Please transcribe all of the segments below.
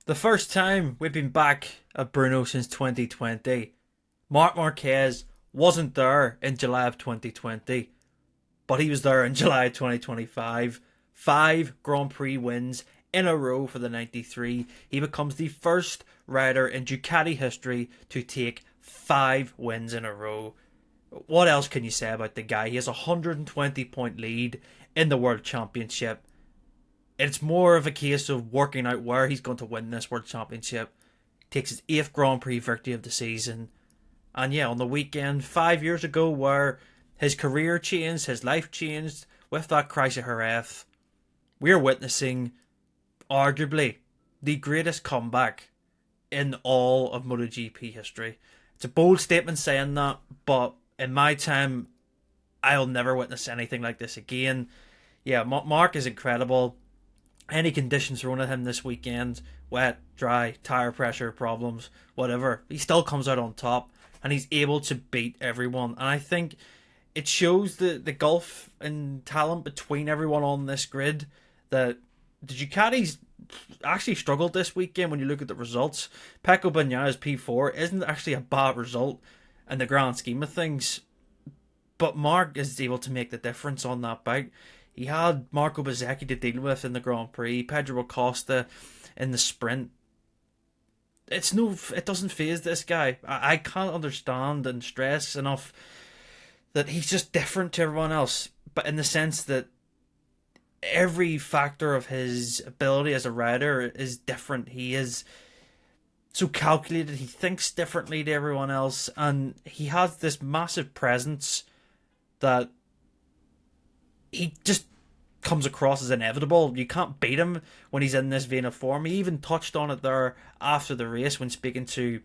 The first time we've been back at Brno since 2020. Marc Marquez wasn't there in July of 2020, but he was there in July 2025. 5 Grand Prix wins in a row for the 93. He becomes the first rider in Ducati history to take 5 wins in a row. What else can you say about the guy? He has a 120 point lead in the World Championship. It's more of a case of working out where he's going to win this World Championship. Takes his 8th Grand Prix victory of the season. And yeah, on the weekend, 5 years ago, where his career changed, his life changed with that crash at Jerez, we're witnessing arguably the greatest comeback in all of MotoGP history. It's a bold statement saying that, but in my time, I'll never witness anything like this again. Yeah, Mark is incredible. Any conditions thrown at him this weekend, wet, dry, tyre pressure problems, whatever, he still comes out on top and he's able to beat everyone. And I think it shows the gulf in talent between everyone on this grid, that the Ducatis actually struggled this weekend when you look at the results. Pecco Bagnaya's P4 isn't actually a bad result in the grand scheme of things, but Mark is able to make the difference on that bike. He had Marco Bezzecchi to deal with in the Grand Prix, Pedro Acosta in the sprint. It doesn't faze this guy. I can't understand and stress enough that he's just different to everyone else, but in the sense that every factor of his ability as a rider is different. He is so calculated, he thinks differently to everyone else, and he has this massive presence that he just comes across as inevitable. You can't beat him when he's in this vein of form. He even touched on it there after the race when speaking to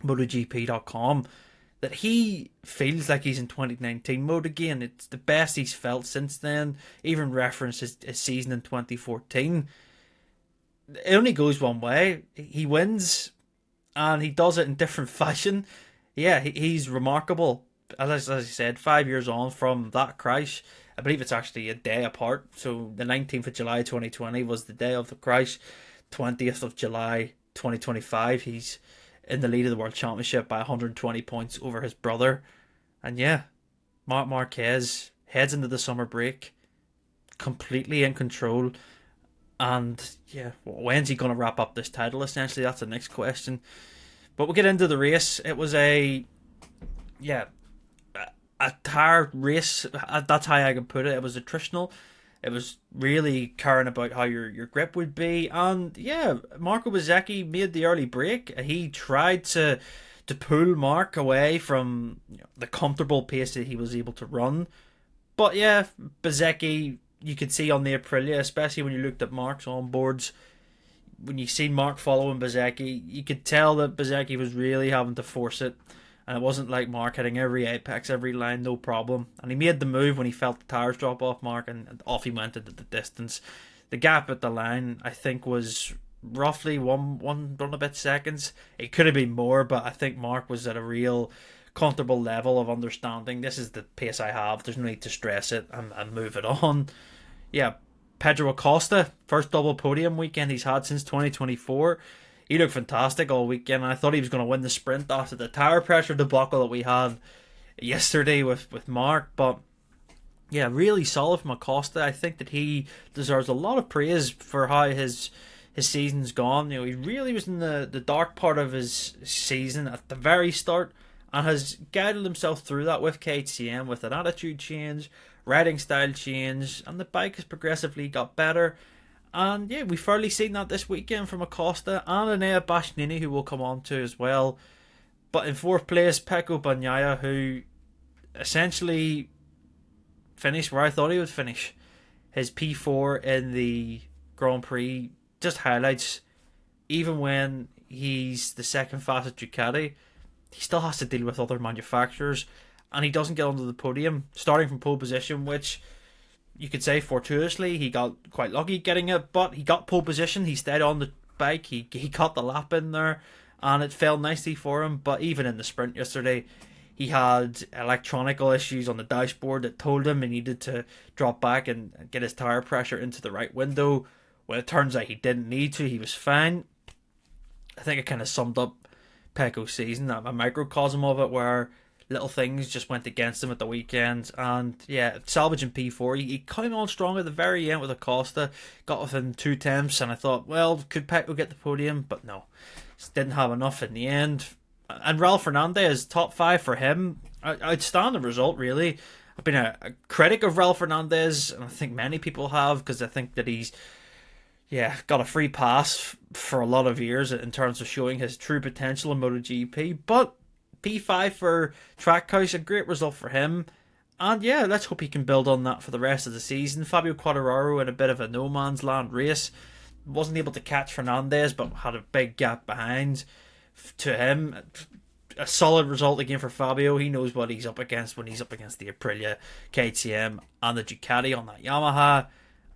MotoGP.com, that he feels like he's in 2019 mode again. It's the best he's felt since then. Even referenced his season in 2014. It only goes one way. He wins, and he does it in different fashion. Yeah, he's remarkable. As I said, 5 years on from that crash. I believe it's actually a day apart. So the 19th of July 2020 was the day of the crash. 20th of July 2025, he's in the lead of the World Championship by 120 points over his brother. And yeah, Marc Marquez heads into the summer break completely in control. And yeah, when's he going to wrap up this title? Essentially, that's the next question. But we'll get into the race. It was a tyre race. That's how I can put it. It was attritional. It was really caring about how your grip would be. And yeah, Marco Bezzecchi made the early break. He tried to pull Mark away from the comfortable pace that he was able to run. But yeah, Bezzecchi, you could see on the Aprilia, especially when you looked at Mark's onboards, when you seen Mark following Bezzecchi, you could tell that Bezzecchi was really having to force it. And it wasn't like Mark hitting every apex, every line, no problem. And he made the move when he felt the tyres drop off Mark, and off he went into the distance. The gap at the line, I think, was roughly one and a bit seconds. It could have been more, but I think Mark was at a real comfortable level of understanding. This is the pace I have. There's no need to stress it and move it on. Yeah, Pedro Acosta, first double podium weekend he's had since 2024. He looked fantastic all weekend. I thought he was going to win the sprint after the tyre pressure debacle that we had yesterday with Mark. But yeah, really solid from Acosta. I think that he deserves a lot of praise for how his season's gone. He really was in the dark part of his season at the very start, and has guided himself through that with KTM, with an attitude change, riding style change, and the bike has progressively got better. And yeah, we've fairly seen that this weekend from Acosta and Enea Bastianini, who we'll come on to as well. But in 4th place, Pecco Bagnaia, who essentially finished where I thought he would finish. His P4 in the Grand Prix just highlights, even when he's the second fastest Ducati, he still has to deal with other manufacturers, and he doesn't get onto the podium, starting from pole position, which you could say fortuitously he got quite lucky getting it, but he got pole position. He stayed on the bike. He got the lap in there, and it fell nicely for him. But even in the sprint yesterday, he had electronical issues on the dashboard that told him he needed to drop back and get his tyre pressure into the right window. Well, it turns out he didn't need to. He was fine. I think it kind of summed up Pecco's season, a microcosm of it, where little things just went against him at the weekend. And yeah, salvaging P4, he came on strong at the very end with Acosta, got within 2 attempts, and I thought, well, could Pecco get the podium? But no, just didn't have enough in the end. And Ralph Fernandez, top 5 for him. Outstanding result, really. I've been a critic of Ralph Fernandez, and I think many people have, because I think that he's got a free pass for a lot of years in terms of showing his true potential in MotoGP. But P5 for Trackhouse, a great result for him. And yeah, let's hope he can build on that for the rest of the season. Fabio Quartararo in a bit of a no man's land race. Wasn't able to catch Fernandez, but had a big gap behind to him. A solid result again for Fabio. He knows what he's up against when he's up against the Aprilia, KTM and the Ducati on that Yamaha.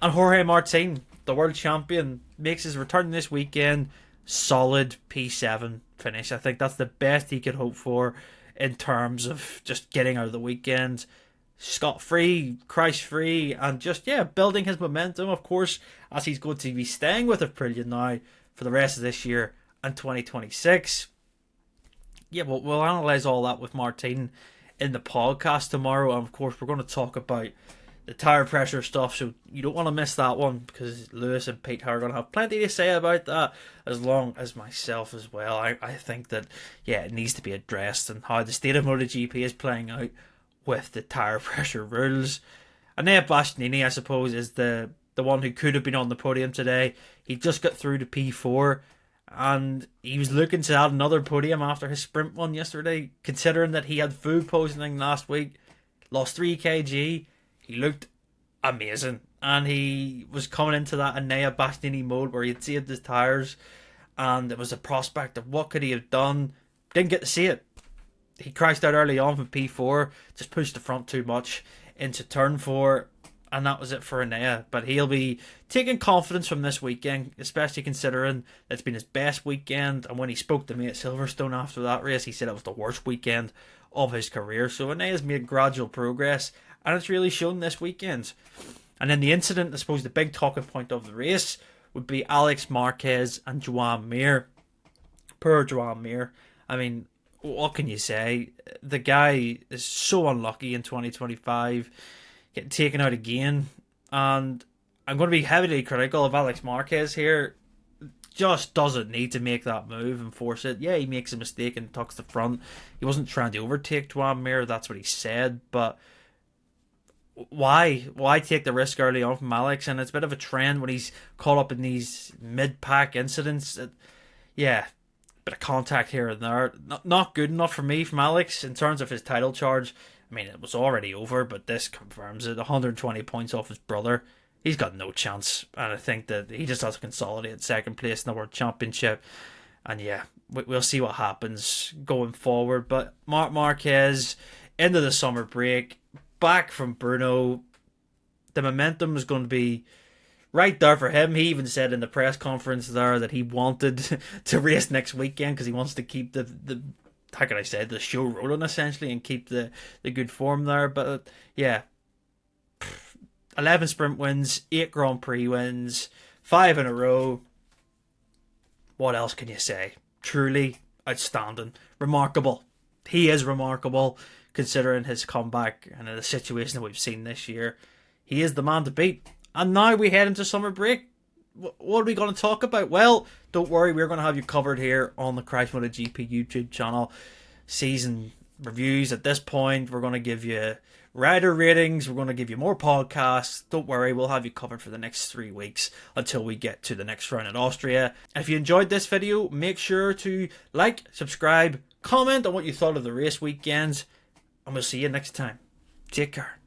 And Jorge Martin, the world champion, makes his return this weekend. Solid P7 finish. I think that's the best he could hope for in terms of just getting out of the weekend scot-free, crash-free, and just, building his momentum, of course, as he's going to be staying with Aprilia now for the rest of this year and 2026. Yeah, we'll analyse all that with Martin in the podcast tomorrow, and of course we're going to talk about the tyre pressure stuff, so you don't want to miss that one, because Lewis and Pete are going to have plenty to say about that, as long as myself as well. I think that, it needs to be addressed, and how the state of MotoGP is playing out with the tyre pressure rules. And then Bastianini, I suppose, is the one who could have been on the podium today. He just got through to P4, and he was looking to add another podium after his sprint one yesterday, considering that he had food poisoning last week, lost 3 kg. He looked amazing, and he was coming into that Enea Bastianini mode where he had saved his tyres, and it was a prospect of what could he have done. Didn't get to see it. He crashed out early on from P4, just pushed the front too much into turn 4, and that was it for Enea. But he'll be taking confidence from this weekend, especially considering it's been his best weekend, and when he spoke to me at Silverstone after that race, he said it was the worst weekend of his career. So Enea's made gradual progress, and it's really shown this weekend. And then the incident, I suppose the big talking point of the race, would be Alex Marquez and Joan Mir. Poor Joan Mir. I mean, what can you say? The guy is so unlucky in 2025, getting taken out again. And I'm going to be heavily critical of Alex Marquez here. Just doesn't need to make that move and force it. Yeah, he makes a mistake and tucks the front. He wasn't trying to overtake Joan Mir, that's what he said, but why take the risk early on from Alex? And it's a bit of a trend when he's caught up in these mid-pack incidents. Bit of contact here and there. Not good enough for me from Alex in terms of his title charge. I mean, it was already over, but this confirms it. 120 points off his brother. He's got no chance. And I think that he just has to consolidate second place in the World Championship. And we'll see what happens going forward. But Marc Marquez, into the summer break, back from Brno, the momentum is going to be right there for him. He even said in the press conference there that he wanted to race next weekend because he wants to keep the how can I say, the show rolling essentially, and keep the good form there. But 11 sprint wins, 8 Grand Prix wins, 5 in a row. What else can you say? Truly outstanding, remarkable. He is remarkable, considering his comeback and the situation that we've seen this year. He is the man to beat. And now we head into summer break. What are we going to talk about? Well, don't worry, we're going to have you covered here on the Crash MotoGP YouTube channel. Season reviews at this point. We're going to give you rider ratings. We're going to give you more podcasts. Don't worry, we'll have you covered for the next 3 weeks until we get to the next round in Austria. And if you enjoyed this video, make sure to like, subscribe, comment on what you thought of the race weekends, and we'll see you next time. Take care.